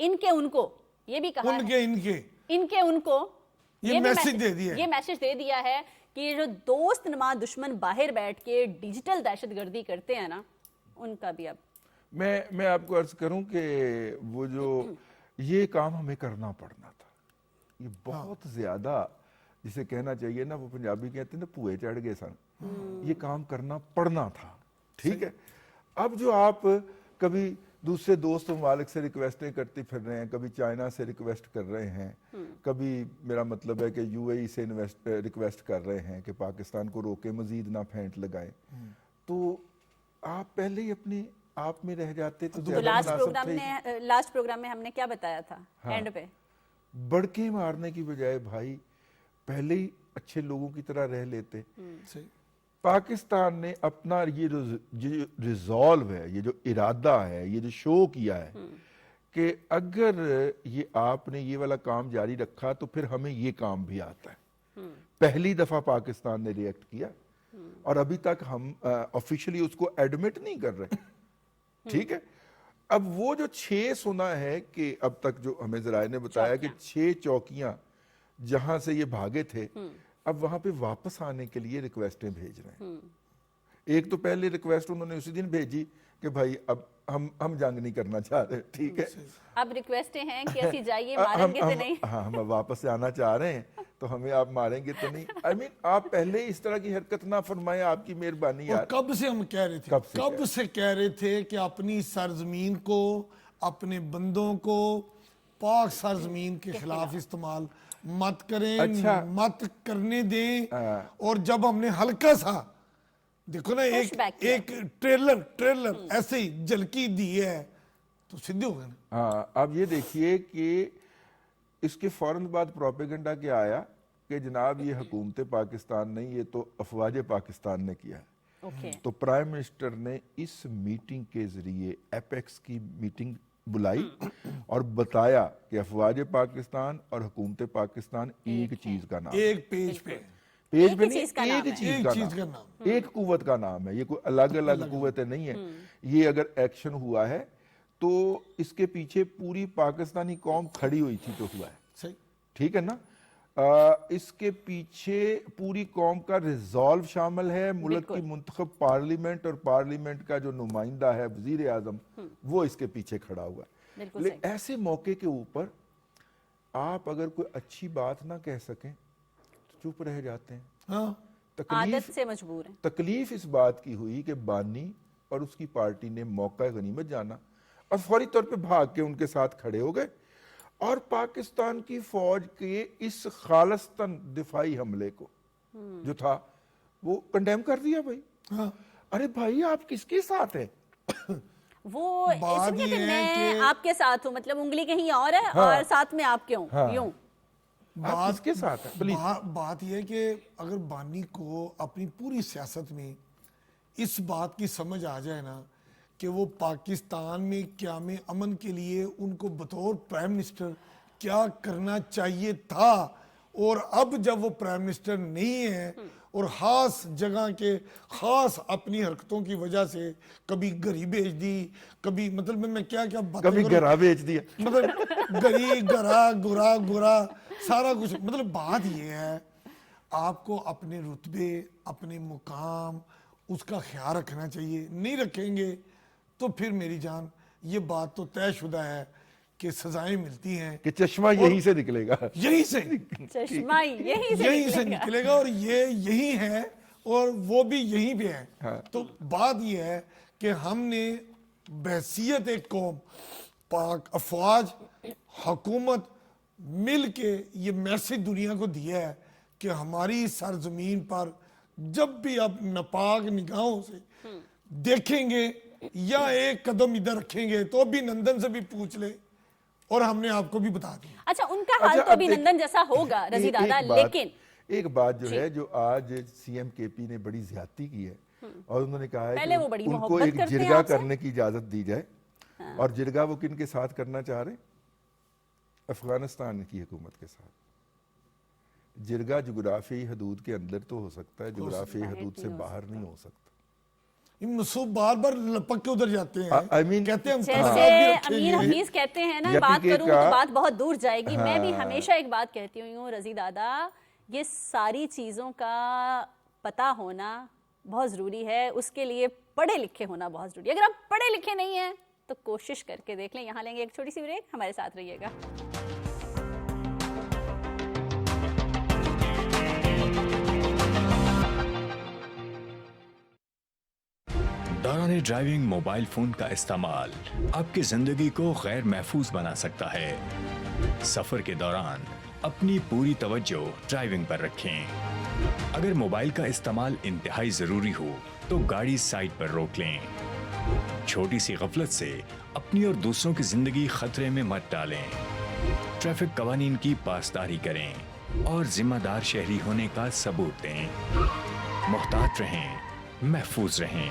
ان کو یہ بھی کہا ان کے ان کو یہ میسج دے دیا ہے کہ جو دوست نما دشمن باہر بیٹھ کے ڈیجیٹل دہشت گردی کرتے ہیں نا, ان کا بھی. اب میں آپ کو عرض کروں کہ وہ جو یہ کام ہمیں کرنا پڑنا تھا, یہ بہت زیادہ جسے کہنا چاہیے نا, وہ پنجابی کہتے ہیں نا پوئے چڑھ گئے سن, یہ کام کرنا پڑنا تھا, ٹھیک ہے. اب جو آپ کبھی دوسرے دوست ممالک سے ریکویسٹیں کرتے پھر رہے ہیں, کبھی چائنا سے ریکویسٹ کر رہے ہیں, کبھی میرا مطلب ہے کہ یو اے ای سے ریکویسٹ کر رہے ہیں کہ پاکستان کو روکے, مزید نہ پھینٹ لگائیں, تو آپ پہلے ہی اپنے آپ میں رہ جاتے. تو لاسٹ پروگرام میں ہم نے کیا بتایا تھا اینڈ پہ, بڑکے مارنے کی بجائے بھائی پہلے ہی اچھے لوگوں کی طرح رہ لیتے. پاکستان نے اپنا یہ ریزالو ہے, یہ جو ارادہ ہے, یہ جو شو کیا ہے کہ اگر یہ آپ نے یہ والا کام جاری رکھا تو پھر ہمیں یہ کام بھی آتا ہے. پہلی دفعہ پاکستان نے ریئیکٹ کیا اور ابھی تک ہم آفیشلی اس کو ایڈمٹ نہیں کر رہے. ٹھیک ہے. اب وہ جو 6 سنا ہے کہ اب تک جو ہمیں ذرائع نے بتایا کہ 6 چوکیاں جہاں سے یہ بھاگے تھے اب وہاں پہ واپس آنے کے لیے ریکویسٹیں بھیج رہے ہیں. ایک تو پہلے ریکویسٹ انہوں نے اسی دن بھیجی کہ بھائی اب ہم جنگ نہیں کرنا چاہ رہے. ٹھیک ہے. اب ریکویسٹیں ہیں کہ ایسی جائیے, ماریں گے تو نہیں. ہاں ہم واپس آنا چاہ رہے ہیں تو ہمیں آپ ماریں گے تو نہیں. آپ پہلے اس طرح کی حرکت نہ فرمائیں, آپ کی مہربانی یار. کب سے ہم کہہ رہے تھے, کب سے کہہ رہے تھے کہ اپنی سرزمین کو, اپنے بندوں کو پاک سرزمین کے خلاف استعمال مت کریں, مت کرنے دیں. اور جب ہم نے ہلکا سا دیکھو نا ایک ٹریلر ایسے ہی جھلکی دی ہے تو سیدھے ہو گئے نا. ہاں اب یہ دیکھیے کہ اس کے فوراً بعد پروپیگنڈا کیا آیا کہ جناب یہ حکومت پاکستان نہیں, یہ تو افواج پاکستان نے کیا ہے. تو پرائم منسٹر نے اس میٹنگ کے ذریعے ایپیکس کی میٹنگ بلائی اور بتایا کہ افواج پاکستان اور حکومت پاکستان ایک چیز کا نام, ایک پیج پہ نہیں, ایک چیز کا نام, ایک قوت کا نام ہے. یہ کوئی الگ الگ قوتیں نہیں ہے. یہ اگر ایکشن ہوا ہے تو اس کے پیچھے پوری پاکستانی قوم کھڑی ہوئی تھی تو ہوا ہے. ٹھیک ہے نا. اس کے پیچھے پوری قوم کا ریزالو شامل ہے. ملک کی منتخب پارلیمنٹ اور پارلیمنٹ کا جو نمائندہ ہے وزیر اعظم, وہ اس کے پیچھے کھڑا ہوا ہے. لیکن ایسے موقع کے اوپر آپ اگر کوئی اچھی بات نہ کہہ سکیں تو چپ رہ جاتے ہیں. عادت سے مجبور ہیں. تکلیف اس بات کی ہوئی کہ بانی اور اس کی پارٹی نے موقع غنیمت جانا اور فوری طور پہ بھاگ کے ان کے ساتھ کھڑے ہو گئے اور پاکستان کی فوج کے اس خالصتاً دفاعی حملے کو جو تھا وہ کنڈیم کر دیا. بھائی ارے بھائی آپ کس کے ساتھ ہیں؟ وہ میں آپ کے ساتھ ہوں, مطلب انگلی کہیں اور ہے اور ساتھ میں آپ کے ہوں یوں. بات کے ساتھ بات یہ ہے کہ اگر بانی کو اپنی پوری سیاست میں اس بات کی سمجھ آ جائے نا کہ وہ پاکستان میں قیام امن کے لیے ان کو بطور پرائم منسٹر کیا کرنا چاہیے تھا, اور اب جب وہ پرائم منسٹر نہیں ہے اور خاص جگہ کے خاص اپنی حرکتوں کی وجہ سے کبھی گری بھیج دی, کبھی مطلب میں کیا کبھی گرا بھیج دیا, مطلب گری گرا سارا کچھ. مطلب بات یہ ہے آپ کو اپنے رتبے, اپنے مقام, اس کا خیال رکھنا چاہیے. نہیں رکھیں گے تو پھر میری جان یہ بات تو طے شدہ ہے کہ سزائیں ملتی ہیں کہ چشمہ یہیں سے نکلے گا, یہیں سے چشمہ یہیں سے نکلے گا, اور یہ یہی ہے اور وہ بھی یہیں پہ ہے. تو بات یہ ہے کہ ہم نے بحیثیت ایک قوم, پاک افواج, حکومت مل کے یہ میسج دنیا کو دیا ہے کہ ہماری سرزمین پر جب بھی آپ ناپاک نگاہوں سے دیکھیں گے یا ایک قدم ادھر رکھیں گے تو ابھی نندن سے بھی پوچھ لے اور ہم نے آپ کو بھی بتا دیا. اچھا ان کا حال تو ابھی نندن جیسا ہوگا رضی دادا, لیکن ایک بات جو ہے جو آج سی ایم کے پی نے بڑی زیادتی کی ہے اور انہوں نے کہا ہے کہ ان کو ایک جرگہ کرنے کی اجازت دی جائے. اور جرگہ وہ کن کے ساتھ کرنا چاہ رہے ہیں؟ افغانستان کی حکومت کے ساتھ. جرگہ جغرافیائی حدود کے اندر تو ہو سکتا ہے, جغرافیائی حدود سے باہر نہیں ہو سکتا. مسعود بار بار لپک کے ادھر جاتے ہیں, کہتے ہیں جیسے امیر حفیظ کہتے ہیں نا بات کروں تو بات بہت دور جائے گی. میں بھی ہمیشہ ایک بات کہتی ہوں رضی دادا, یہ ساری چیزوں کا پتہ ہونا بہت ضروری ہے, اس کے لیے پڑھے لکھے ہونا بہت ضروری ہے. اگر آپ پڑھے لکھے نہیں ہیں تو کوشش کر کے دیکھ لیں. یہاں لیں گے ایک چھوٹی سی بریک, ہمارے ساتھ رہیے گا. دوران ڈرائیونگ موبائل فون کا استعمال آپ کی زندگی کو غیر محفوظ بنا سکتا ہے. سفر کے دوران اپنی پوری توجہ ڈرائیونگ پر رکھیں. اگر موبائل کا استعمال انتہائی ضروری ہو تو گاڑی سائڈ پر روک لیں. چھوٹی سی غفلت سے اپنی اور دوسروں کی زندگی خطرے میں مت ڈالیں. ٹریفک قوانین کی پاسداری کریں اور ذمہ دار شہری ہونے کا ثبوت دیں. محتاط رہیں, محفوظ رہیں.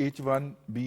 H1B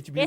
H1B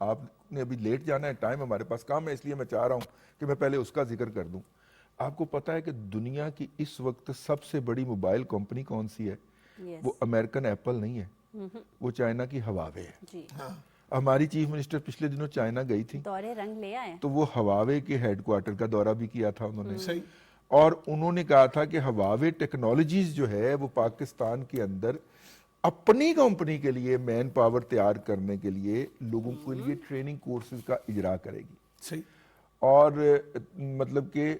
آپ نے ابھی لیٹ جانا ہے, ٹائم ہمارے پاس کم ہے, اس لیے میں چاہ رہا ہوں کہ میں پہلے اس کا ذکر کر دوں. آپ کو پتا ہے کہ دنیا کی اس وقت سب سے بڑی موبائل کمپنی کون سی ہے؟ وہ امریکن ایپل نہیں ہے, وہ چائنا کی ہواوے ہے. ہماری چیف منسٹر پچھلے دنوں چائنا گئی تھی, دورے رنگ لے آئے, تو وہ ہواوے کے ہیڈ کوارٹر کا دورہ بھی کیا تھا انہوں نے, اور انہوں نے کہا تھا کہ ہواوے ٹیکنالوجیز جو ہے وہ پاکستان کے اندر اپنی کمپنی کے لیے مین پاور تیار کرنے کے لیے لوگوں کے لیے ٹریننگ کورسز کا اجرا کرے گی. صحیح. اور مطلب کہ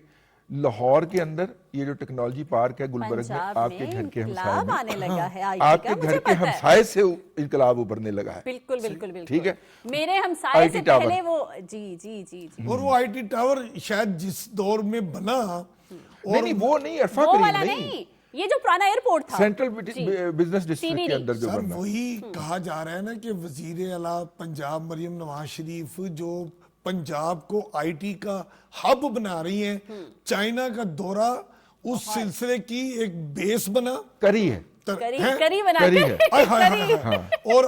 لاہور کے اندر یہ جو ٹیکنالوجی پارک ہے گلبرگ میں, آپ کے گھر کے ہمسائے میں, آنے لگا ہے, آپ کے گھر کے ہمسائے سے انقلاب ابھرنے لگا ہے. بالکل بالکل بالکل, ٹھیک ہے, میرے ہمسائے سے پہلے وہ, جی جی جی, اور وہ آئی ٹی ٹاور شاید جس دور میں بنا, نہیں وہ نہیں, عرفہ وہ کریم والا نہیں, نہیں, یہ جو پرانا ایئرپورٹ تھا سینٹرل بزنس ڈسٹرکٹ کے اندر جو سر بنا. وہی کہا جا رہا ہے نا کہ وزیر اعلیٰ پنجاب مریم نواز شریف جو پنجاب کو آئی ٹی کا ہب بنا رہی ہیں, چائنا کا دورہ اس سلسلے کی ایک بیس بنا کری ہے, کری بنا کے, اور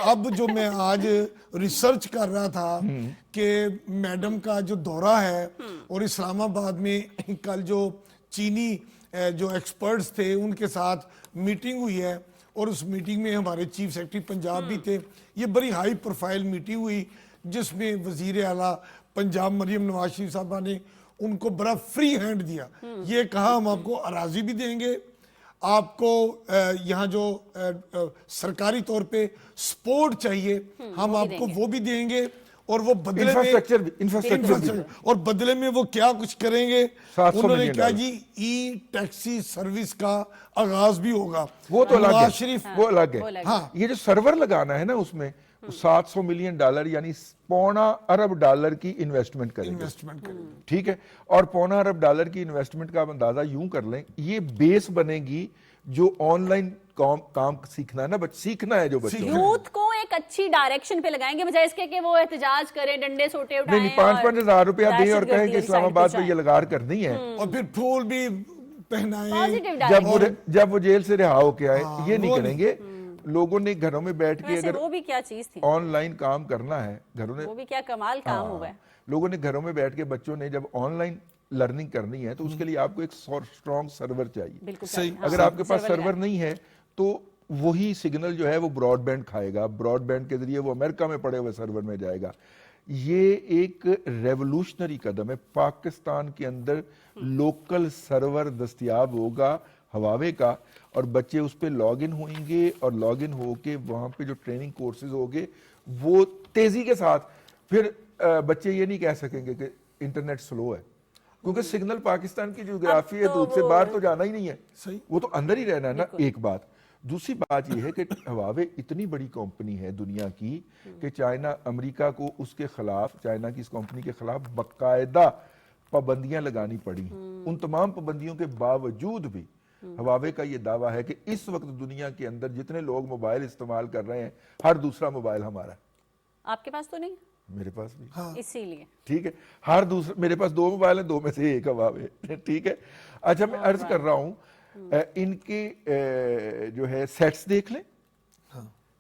اب جو میں آج ریسرچ کر رہا تھا کہ میڈم کا جو دورہ ہے, اور اسلام آباد میں کل جو چینی جو ایکسپرٹس تھے ان کے ساتھ میٹنگ ہوئی ہے, اور اس میٹنگ میں ہمارے چیف سیکرٹری پنجاب بھی تھے. یہ بڑی ہائی پروفائل میٹنگ ہوئی جس میں وزیر اعلیٰ پنجاب مریم نواز شریف صاحبہ نے ان کو بڑا فری ہینڈ دیا. یہ کہا ہم آپ کو اراضی بھی دیں گے, آپ کو یہاں جو سرکاری طور پہ سپورٹ چاہیے ہم آپ کو وہ بھی دیں گے, اور وہ بدلے میں اور بدلے میں وہ کیا کچھ کریں گے. انہوں نے کہا جی ای ٹیکسی سروس کا آغاز بھی ہوگا. وہ تو الگ ہے, شریف وہ الگ ہے. یہ جو سرور لگانا ہے نا اس میں $700 ملین یعنی $2.25 ارب کی انویسٹمنٹ کریں گے. ٹھیک ہے, اور $2.25 ارب کی انویسٹمنٹ کا اندازہ یوں کر لیں, یہ بیس بنے گی جو آن لائن کام سیکھنا ہے نا, سیکھنا ہے جو بچوں یوتھ کو ایک اچھی ڈائریکشن پہ لگائیں گے, بجائے اس کے کہ وہ احتجاج کریں, ڈنڈے سوٹے اٹھائیں, نہیں 5-5 ہزار روپیہ دیں اور کہیں کہ اسلام آباد میں یہ لگار کرنی ہے, اور پھر پھول بھی پہنائیں جب وہ جیل سے رہا ہو کے آئے. یہ نہیں کریں گے. لوگوں نے گھروں میں بیٹھ کے اگر وہ بھی کیا چیز تھی, آن لائن کام کرنا ہے, گھروں نے, وہ بھی کیا کمال کام ہوا ہے. لوگوں نے گھروں میں بیٹھ کے, بچوں نے جب آن لائن لرننگ کرنی ہے تو اس کے لیے آپ کو ایک سٹرونگ سرور چاہیے. اگر آپ کے پاس سرور نہیں ہے تو وہی سگنل جو ہے وہ براڈ بینڈ کھائے گا, براڈ بینڈ کے ذریعے وہ امریکہ میں پڑے ہوئے سرور میں جائے گا. یہ ایک ریولوشنری قدم ہے. پاکستان کے اندر لوکل سرور دستیاب ہوگا ہواوے کا, اور بچے اس پہ لاگ ان ہوئیں گے, اور لاگ ان ہو کے وہاں پہ جو ٹریننگ کورسز ہوگے وہ تیزی کے ساتھ, پھر بچے یہ نہیں کہہ سکیں گے کہ انٹرنیٹ سلو ہے, کیونکہ سگنل پاکستان کی جغرافی ہے تو اس سے باہر تو جانا ہی نہیں ہے, وہ تو اندر ہی رہنا ہے نا. ایک بات. دوسری بات یہ ہے کہ ہواوے اتنی بڑی کمپنی ہے دنیا کی کہ چائنا, امریکہ کو اس کے خلاف, چائنا کی اس کمپنی کے خلاف باقاعدہ پابندیاں لگانی پڑی. ان تمام پابندیوں کے باوجود بھی ہواوے کا یہ دعویٰ ہے کہ اس وقت دنیا کے اندر جتنے لوگ موبائل استعمال کر رہے ہیں, ہر دوسرا موبائل ہمارا ہے. آپ کے پاس تو نہیں؟ میرے پاس بھی, اسی لیے. ٹھیک ہے, ہر دوسرا, میرے پاس 2 موبائل ہیں, 2 میں سے ایک ہواوے. ٹھیک ہے. اچھا, میں عرض کر رہا ہوں, ان کے جو ہے سیٹس دیکھ لیں,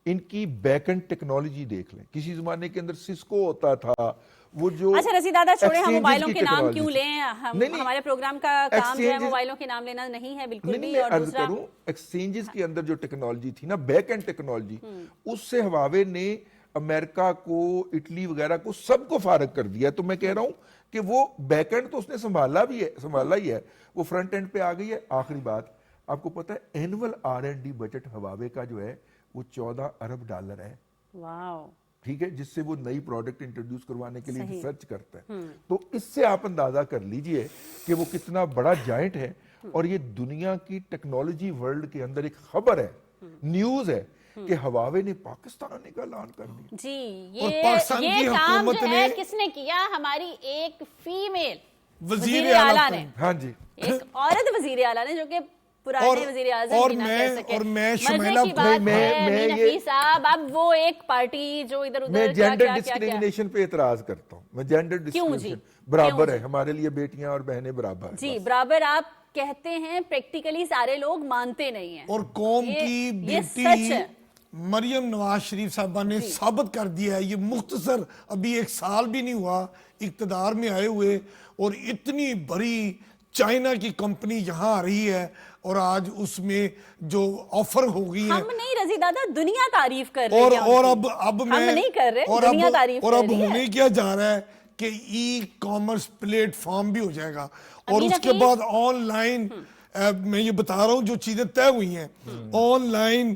ان کی بیک اینڈ ٹیکنالوجی دیکھ لیں. کسی زمانے کے اندر سسکو ہوتا تھا, وہ جو, اچھا رضی دادا چھوڑیں, ہم موبائلوں کے نام کیوں لیں, ہمارے پروگرام کا کام جو ہے موبائلوں کے نام لینا نہیں ہے بالکل بھی. اور دوسرا ایکسچینجز کے اندر جو ٹیکنالوجی تھی نا, بیک اینڈ ٹیکنالوجی, اس سے ہواوے نے امریکہ کو, اٹلی وغیرہ کو, سب کو فارغ کر دیا. تو میں کہہ رہا ہوں کہ وہ بیک اینڈ تو اس نے سنبھالا ہی ہے, وہ فرنٹ اینڈ پہ آ گئی ہے. آخری بات, آپ کو پتا ہے اینول R&D بجٹ ہواوے کا جو ہے وہ $14 ارب ہے. واو. ٹھیک ہے, جس سے وہ نئی پروڈکٹ انٹروڈیوس کروانے کے لیے ریسرچ کرتا ہے. تو اس سے آپ اندازہ کر لیجئے کہ وہ کتنا بڑا جائنٹ ہے, اور یہ دنیا کی ٹیکنالوجی ورلڈ کے اندر ایک خبر ہے, نیوز ہے کہ ہواوے نے پاکستان آنے کا اعلان کر دیا. جی, یہ کام جو ہے کس نے کیا؟ ہماری ایک فیمیل وزیر اعلیٰ نے. ہاں جی, ایک عورت وزیر اعلیٰ نے, جو کہ پرانے وزیر اعظم بھی نہ کہہ سکے. اور میں مزے کی بات ہے نفی صاحب, اب وہ ایک پارٹی جو ادھر ادھر, میں جینڈر ڈسکریمنیشن پہ اعتراض کرتا ہوں. میں جینڈر ڈسکریمنیشن, برابر ہے ہمارے لیے, بیٹیاں اور بہنیں برابر. جی برابر آپ کہتے ہیں, پریکٹیکلی سارے لوگ مانتے نہیں ہیں, اور قوم کی بیٹی مریم نواز شریف صاحبہ نے ثابت کر دیا ہے, یہ مختصر ابھی 1 سال بھی نہیں ہوا اقتدار میں آئے ہوئے, اور اتنی بڑی چائنا کی کمپنی یہاں آ رہی ہے, اور آج اس میں جو آفر ہو گئی ہیں, ہم نہیں رضی دادا, دنیا تعریف کر رہی ہے, اور اب میں ہم نہیں کر رہے, دنیا تعریف اور کر اب رہی ہے. ہونے کیا جا رہا ہے کہ ای کامرس پلیٹ فارم بھی ہو جائے گا, اور اس کے بعد آن لائن, میں یہ بتا رہا ہوں جو چیزیں طے ہوئی ہیں, online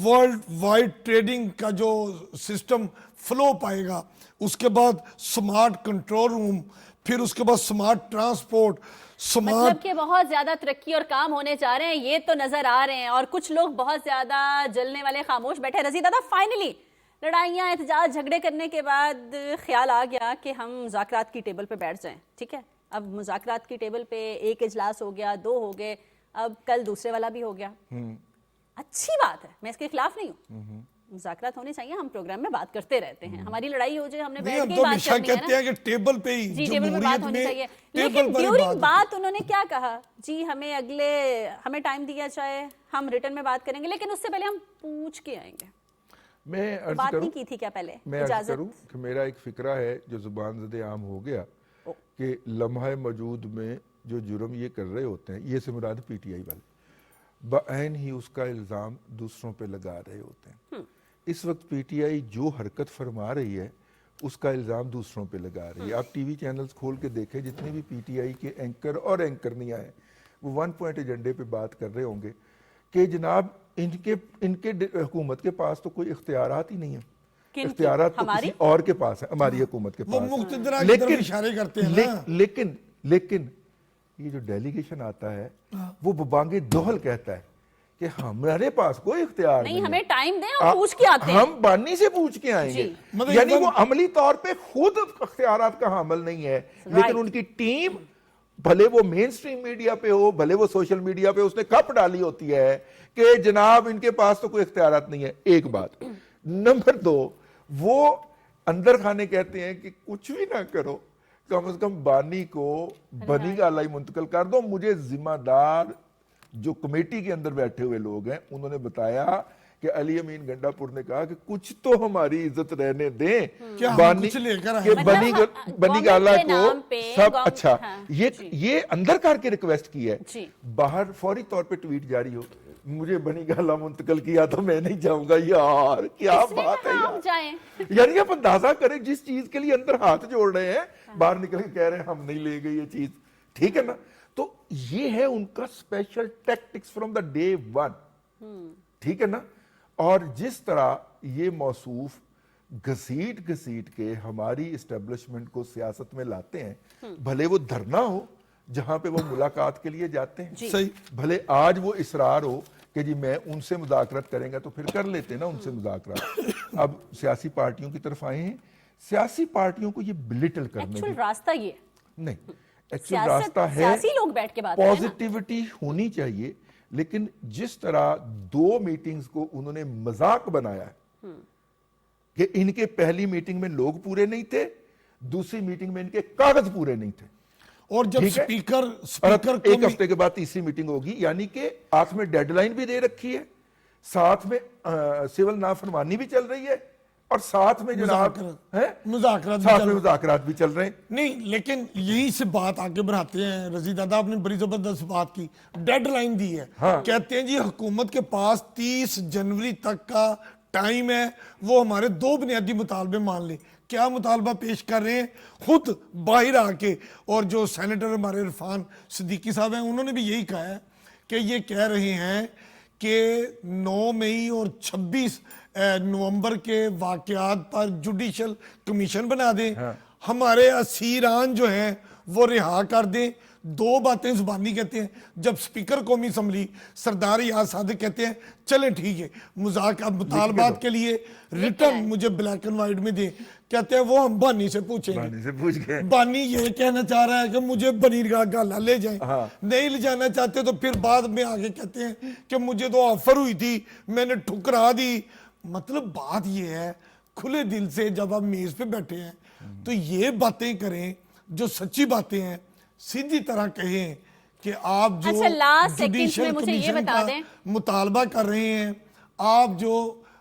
worldwide trading کا جو سسٹم فلو پائے گا, اس کے بعد سمارٹ کنٹرول روم, پھر اس کے بعد سمارٹ ٹرانسپورٹ, مطلب کہ بہت زیادہ ترقی اور کام ہونے جا رہے ہیں, یہ تو نظر آ رہے ہیں, اور کچھ لوگ بہت زیادہ جلنے والے خاموش بیٹھے. رضی دادا, فائنلی لڑائیاں احتجاج جھگڑے کرنے کے بعد خیال آ گیا کہ ہم مذاکرات کی ٹیبل پہ بیٹھ جائیں, ٹھیک ہے, اب مذاکرات کی ٹیبل پہ 1 اجلاس ہو گیا, 2 ہو گئے, اب کل دوسرے والا بھی ہو گیا. اچھی بات ہے, میں اس کے خلاف نہیں ہوں, مذاکرات ہونے چاہیے, ہم پروگرام میں بات کرتے رہتے ہیں, ہماری لڑائی ہو جائے, ہم نے بیٹھ کے بات کرنی ہے کہتے ہیں کہ ٹیبل پہ ہی جی ٹیبل پہ بات ہونی چاہیے. لیکن ڈیورنگ بات انہوں نے کیا کہا, جی ہمیں ٹائم دیا جائے, ہم ریٹن میں بات کریں گے, لیکن اس سے پہلے ہم پوچھ کے آئیں گے. میں عرض بات کروں, نہیں کی تھی کیا پہلے, میں عرض کروں کہ میرا ایک فکرہ ہے جو زبان زدِ عام ہو گیا, کہ لمحہ موجود میں جو جرم یہ کر رہے ہوتے ہیں, یہ سے مراد پی ٹی آئی والے بعین ہی اس کا الزام دوسروں پہ لگا رہے ہوتے ہیں. اس وقت پی ٹی آئی جو حرکت فرما رہی ہے اس کا الزام دوسروں پہ لگا رہی ہے. آپ ٹی وی چینلز کھول کے دیکھیں, جتنے بھی پی ٹی آئی کے اینکر اور اینکر نہیں آئے, وہ 1 پوائنٹ ایجنڈے پہ بات کر رہے ہوں گے کہ جناب ان کے حکومت کے پاس تو کوئی اختیارات ہی نہیں ہیں, اختیارات تو کسی اور کے پاس ہیں, ہماری حکومت کے پاس. لیکن یہ جو ڈیلیگیشن آتا ہے وہ ببانگ دوہل کہتا ہے کہ ہمارے پاس کوئی اختیار نہیں, ہمیں ٹائم دیں, ہم پوچھ کے آتے ہیں, ہم بانی سے پوچھ کے آئیں گے. یعنی وہ عملی طور پہ خود اختیارات کا حامل نہیں ہے, لیکن ان کی ٹیم بھلے وہ مین سٹریم میڈیا پہ ہو, بھلے وہ سوشل میڈیا پہ اس نے کپ ڈالی ہوتی ہے کہ جناب ان کے پاس تو کوئی اختیارات نہیں ہے. ایک بات. نمبر 2, وہ اندر کھانے کہتے ہیں کہ کچھ بھی نہ کرو, کم از کم بانی کو بنی کا اللہ منتقل کر دو. مجھے ذمہ دار جو کمیٹی کے اندر بیٹھے ہوئے لوگ ہیں انہوں نے بتایا کہ علی امین گنڈا پور نے کہا کہ کچھ تو ہماری عزت رہنے دیں, بنی گالا کو سب. اچھا, یہ اندر کر کے ریکویسٹ کی ہے, باہر فوری طور پہ ٹویٹ جاری ہو, مجھے بنی گالا منتقل کیا تو میں نہیں جاؤں گا. یار کیا بات ہے یار, یعنی آپ اندازہ کریں جس چیز کے لیے اندر ہاتھ جوڑ رہے ہیں, باہر نکل کے کہہ رہے ہیں ہم نہیں لے گئے یہ چیز, ٹھیک ہے نا. تو یہ ہے ان کا special tactics from the day 1, ٹھیک ہے نا. اور جس طرح یہ موصوف گھسیٹ کے ہماری اسٹیبلشمنٹ کو سیاست میں لاتے ہیں, بھلے وہ دھرنا ہو جہاں پہ وہ ملاقات کے لیے جاتے ہیں, صحیح, بھلے آج وہ اصرار ہو کہ جی میں ان سے مذاکرات کریں گا, تو پھر کر لیتے نا ان سے مذاکرات. اب سیاسی پارٹیوں کی طرف آئے ہیں, سیاسی پارٹیوں کو یہ بلٹل کرنے ایکچوئل راستہ یہ نہیں, ایکچوئل راستہ ہے سیاسی لوگ بیٹھ کے بات کریں, پوزیٹیوٹی ہونی چاہیے. لیکن جس طرح 2 میٹنگز کو انہوں نے مذاق بنایا ہے کہ ان کے پہلی میٹنگ میں لوگ پورے نہیں تھے, دوسری میٹنگ میں ان کے کاغذ پورے نہیں تھے, اور جب سپیکر ایک ہفتے کے بعد تیسری میٹنگ ہوگی, یعنی کہ ساتھ میں ڈیڈ لائن بھی دے رکھی ہے, ساتھ میں سول نافرمانی بھی چل رہی ہے, اور ساتھ میں جناب مذاکرات بھی چل رہے ہیں. نہیں, لیکن یہی سے بات آگے بڑھاتے ہیں. رضی دادا آپ نے بڑی زبردست بات کی, ڈیڈ لائن دی ہے, کہتے ہیں جی حکومت کے پاس 30 جنوری تک کا ٹائم ہے, وہ ہمارے 2 بنیادی مطالبے مان لیں. کیا مطالبہ پیش کر رہے ہیں خود باہر آ کے, اور جو سینیٹر ہمارے عرفان صدیقی صاحب ہیں انہوں نے بھی یہی کہا ہے کہ یہ کہہ رہے ہیں کہ 9 مئی اور 26 نومبر کے واقعات پر جوڈیشل کمیشن بنا دیں, ہمارے اسیران جو ہیں وہ رہا کر دیں. 2 باتیں زبانی کہتے ہیں. جب سپیکر قومی اسمبلی سردار یاز صادق کہتے ہیں چلیں ٹھیک ہے مذاکرات مطالبات کے لیے ریٹرن مجھے بلیک اینڈ وائٹ میں دیں, کہتے ہیں وہ ہم بانی سے پوچھیں گے. بانی یہ کہنا چاہ رہا ہے کہ مجھے بنی گالا لے جائیں, نہیں لے جانا چاہتے تو پھر بعد میں آگے کہتے ہیں کہ مجھے تو آفر ہوئی تھی میں نے ٹھکرا دی. مطلب بات یہ ہے کھلے دل سے جب آپ میز پہ بیٹھے ہیں تو یہ باتیں کریں جو سچی باتیں ہیں, سیدھی طرح کہیں کہ آپ جو جوڈیشل کمیشن کا مطالبہ کر رہے ہیں, آپ جو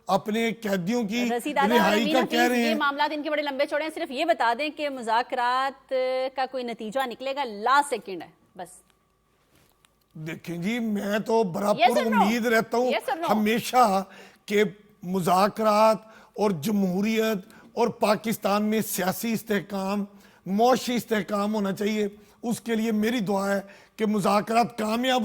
اپنے قیدیوں کی رشید اعلیٰ اور رہائی امین کا حفیظ، کہہ رہے یہ ہیں. معاملات ان کے بڑے لمبے چوڑے ہیں. صرف یہ بتا دیں کہ مذاکرات کا کوئی نتیجہ نکلے گا؟ لاسٹ سیکنڈ ہے بس. دیکھیں جی میں تو بڑا Yes or پر no? امید رہتا ہوں Yes or no? ہمیشہ کہ مذاکرات اور جمہوریت اور پاکستان میں سیاسی استحکام، معاشی استحکام ہونا چاہیے. اس کے لیے میری دعا ہے کہ مذاکرات کامیاب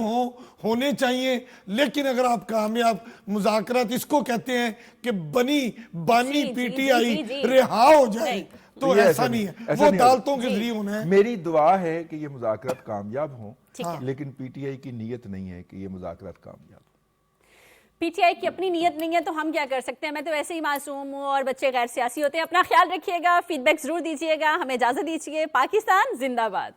ہونے چاہیے. لیکن اگر آپ کامیاب مذاکرات اس کو کہتے ہیں کہ بانی پی ٹی آئی رہا ہو جائے تو ایسا نہیں ہے، وہ عدالتوں کے ذریعے ہونا ہے. میری دعا ہے کہ یہ مذاکرات کامیاب ہوں، لیکن پی ٹی آئی کی نیت نہیں ہے کہ یہ مذاکرات کامیاب. پی ٹی آئی کی اپنی نیت نہیں ہے تو ہم کیا کر سکتے ہیں؟ میں تو ویسے ہی معصوم ہوں اور بچے غیر سیاسی ہوتے ہیں. اپنا خیال رکھیے گا، فیڈ بیک ضرور دیجیے گا. ہمیں اجازت دیجیے. پاکستان زندہ باد.